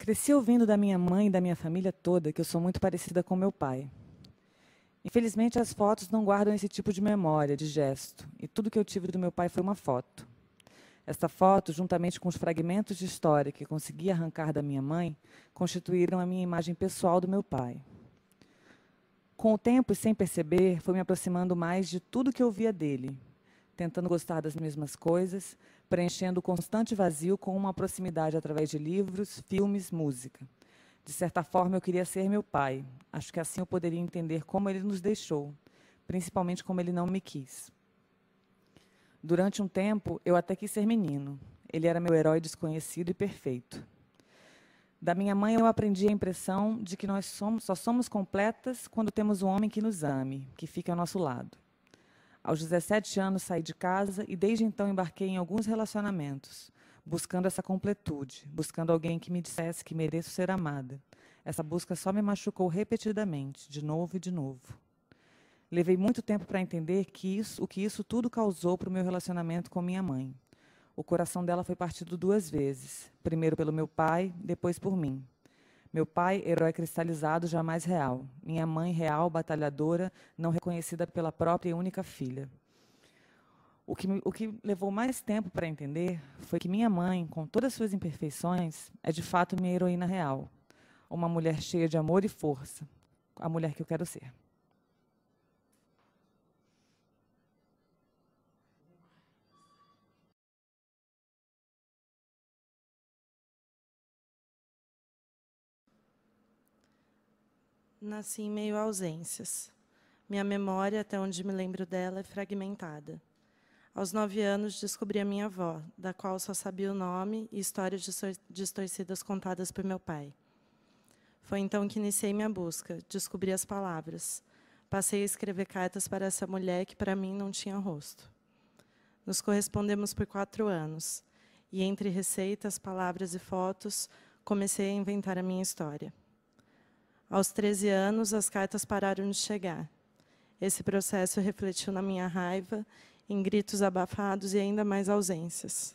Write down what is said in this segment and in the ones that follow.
Cresci ouvindo da minha mãe e da minha família toda que eu sou muito parecida com meu pai. Infelizmente, as fotos não guardam esse tipo de memória, de gesto, e tudo que eu tive do meu pai foi uma foto. Esta foto, juntamente com os fragmentos de história que consegui arrancar da minha mãe, constituíram a minha imagem pessoal do meu pai. Com o tempo e sem perceber, fui me aproximando mais de tudo que eu via dele, tentando gostar das mesmas coisas, preenchendo o constante vazio com uma proximidade através de livros, filmes, música. De certa forma, eu queria ser meu pai. Acho que assim eu poderia entender como ele nos deixou, principalmente como ele não me quis. Durante um tempo, eu até quis ser menino. Ele era meu herói desconhecido e perfeito. Da minha mãe, eu aprendi a impressão de que nós só somos completas quando temos um homem que nos ame, que fique ao nosso lado. Aos 17 anos, saí de casa e, desde então, embarquei em alguns relacionamentos, buscando essa completude, buscando alguém que me dissesse que mereço ser amada. Essa busca só me machucou repetidamente, de novo e de novo. Levei muito tempo para entender o que isso tudo causou para o meu relacionamento com minha mãe. O coração dela foi partido 2 vezes, primeiro pelo meu pai, depois por mim. Meu pai, herói cristalizado, jamais real. Minha mãe, real, batalhadora, não reconhecida pela própria e única filha. O que levou mais tempo para entender foi que minha mãe, com todas as suas imperfeições, é de fato minha heroína real. Uma mulher cheia de amor e força. A mulher que eu quero ser. Nasci em meio a ausências. Minha memória, até onde me lembro dela, é fragmentada. Aos 9 anos, descobri a minha avó, da qual só sabia o nome e histórias distorcidas contadas por meu pai. Foi então que iniciei minha busca, descobri as palavras. Passei a escrever cartas para essa mulher que, para mim, não tinha rosto. Nos correspondemos por 4 anos, e entre receitas, palavras e fotos, comecei a inventar a minha história. Aos 13 anos, as cartas pararam de chegar. Esse processo refletiu na minha raiva, em gritos abafados e ainda mais ausências.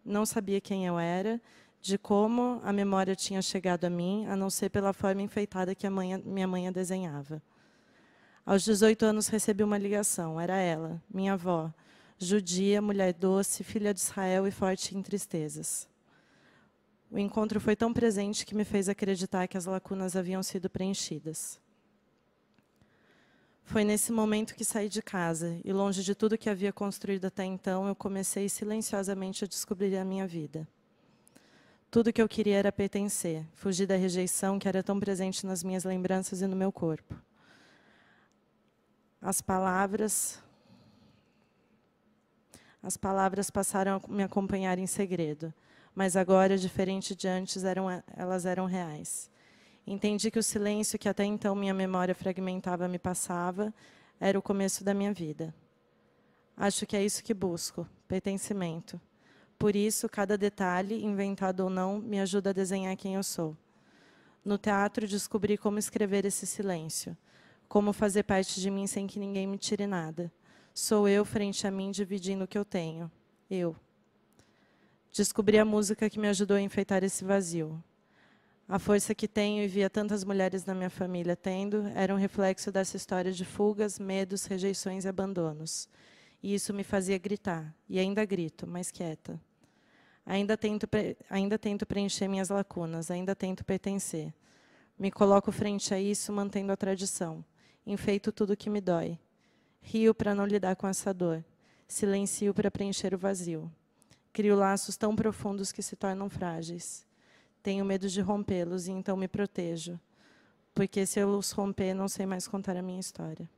Não sabia quem eu era, de como a memória tinha chegado a mim, a não ser pela forma enfeitada que minha mãe a desenhava. Aos 18 anos, recebi uma ligação. Era ela, minha avó, judia, mulher doce, filha de Israel e forte em tristezas. O encontro foi tão presente que me fez acreditar que as lacunas haviam sido preenchidas. Foi nesse momento que saí de casa, e longe de tudo que havia construído até então, eu comecei silenciosamente a descobrir a minha vida. Tudo que eu queria era pertencer, fugir da rejeição que era tão presente nas minhas lembranças e no meu corpo. As palavras passaram a me acompanhar em segredo, mas agora, diferente de antes, elas eram reais. Entendi que o silêncio que até então minha memória fragmentada me passava era o começo da minha vida. Acho que é isso que busco, pertencimento. Por isso, cada detalhe, inventado ou não, me ajuda a desenhar quem eu sou. No teatro, descobri como escrever esse silêncio, como fazer parte de mim sem que ninguém me tire nada. Sou eu frente a mim, dividindo o que eu tenho. Eu. Descobri a música que me ajudou a enfeitar esse vazio. A força que tenho e via tantas mulheres na minha família tendo era um reflexo dessa história de fugas, medos, rejeições e abandonos. E isso me fazia gritar, e ainda grito, mas quieta. Ainda tento preencher minhas lacunas, ainda tento pertencer. Me coloco frente a isso, mantendo a tradição. Enfeito tudo que me dói. Rio para não lidar com essa dor. Silencio para preencher o vazio. Crio laços tão profundos que se tornam frágeis. Tenho medo de rompê-los e então me protejo. Porque se eu os romper, não sei mais contar a minha história.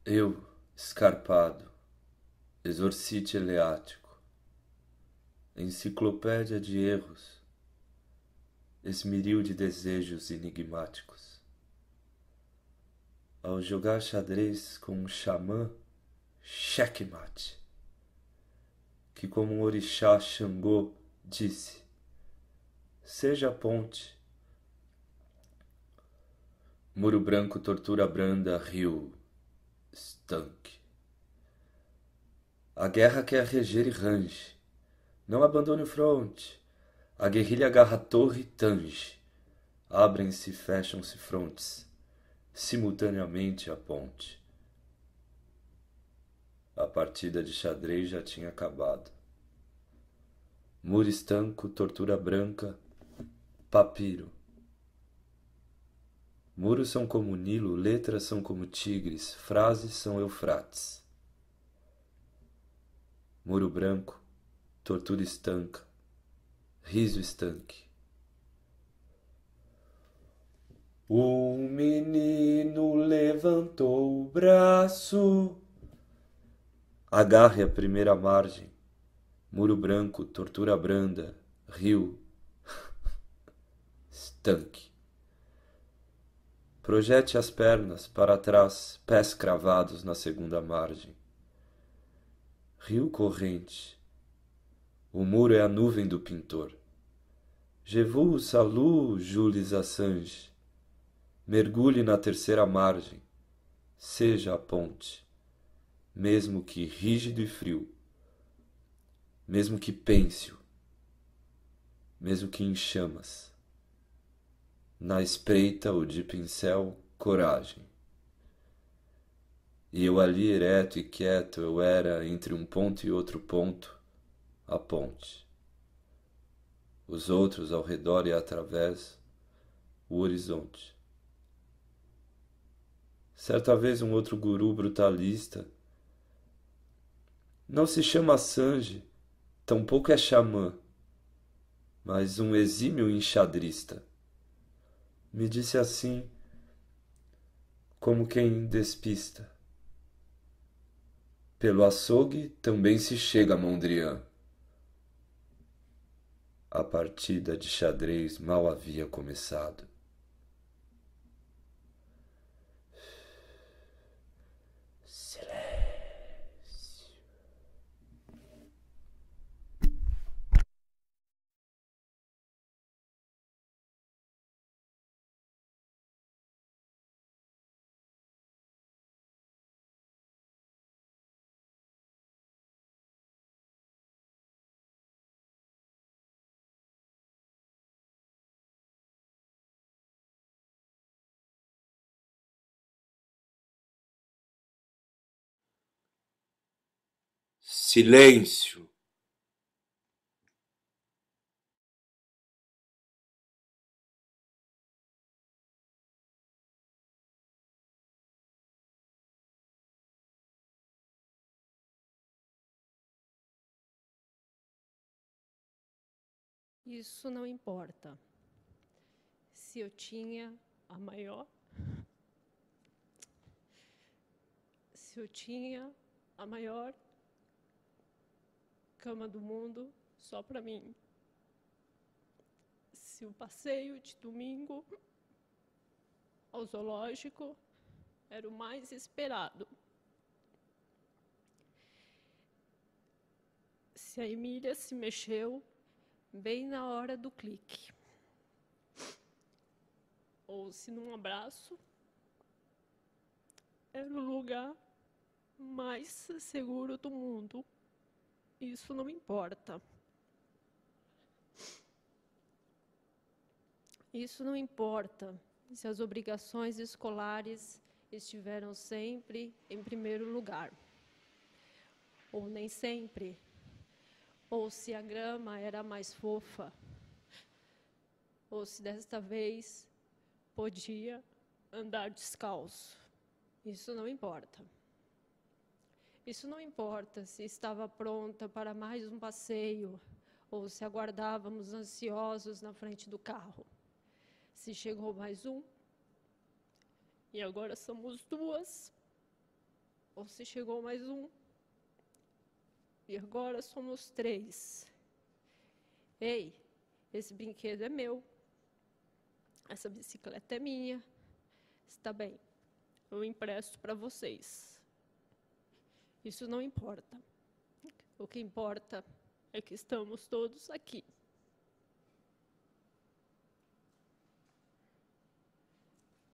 Eu, escarpado, exorcite eleático, enciclopédia de erros, esmeril de desejos enigmáticos. Ao jogar xadrez com um xamã, checkmate, que como um orixá Xangô disse, seja a ponte, Muro branco, tortura branda, rio, estanque. A guerra quer reger e range. Não abandone o fronte. A guerrilha agarra a torre e tange. Abrem-se e fecham-se frontes. Simultaneamente a ponte. A partida de xadrez já tinha acabado. Muro estanco, tortura branca, papiro. Muros são como Nilo, letras são como tigres, frases são Eufrates. Muro branco, tortura estanca, riso estanque. Um menino levantou o braço. Agarre a primeira margem. Muro branco, tortura branda, rio, estanque. Projete as pernas para trás, pés cravados na segunda margem. Rio corrente. O muro é a nuvem do pintor. Je vous salue, Jules Assange. Mergulhe na terceira margem. Seja a ponte. Mesmo que rígido e frio. Mesmo que pêncil. Mesmo que em chamas. Na espreita ou de pincel, coragem. E eu ali ereto e quieto, eu era, entre um ponto e outro ponto, a ponte. Os outros ao redor e através, o horizonte. Certa vez um outro guru brutalista, não se chama Assange, tampouco é xamã, mas um exímio enxadrista, me disse assim, como quem despista. Pelo açougue também se chega a Mondrian. A partida de xadrez mal havia começado. Silêncio. Silêncio. Isso não importa. Se eu tinha a maior. Se eu tinha a maior cama do mundo só para mim. Se o passeio de domingo ao zoológico era o mais esperado. Se a Emília se mexeu bem na hora do clique. Ou se num abraço era o lugar mais seguro do mundo. Isso não importa. Isso não importa se as obrigações escolares estiveram sempre em primeiro lugar. Ou nem sempre. Ou se a grama era mais fofa. Ou se desta vez podia andar descalço. Isso não importa. Isso não importa se estava pronta para mais um passeio ou se aguardávamos ansiosos na frente do carro. Se chegou mais um e agora somos duas, ou se chegou mais um e agora somos três. Ei, esse brinquedo é meu. Essa bicicleta é minha. Está bem, eu empresto para vocês. Isso não importa. O que importa é que estamos todos aqui.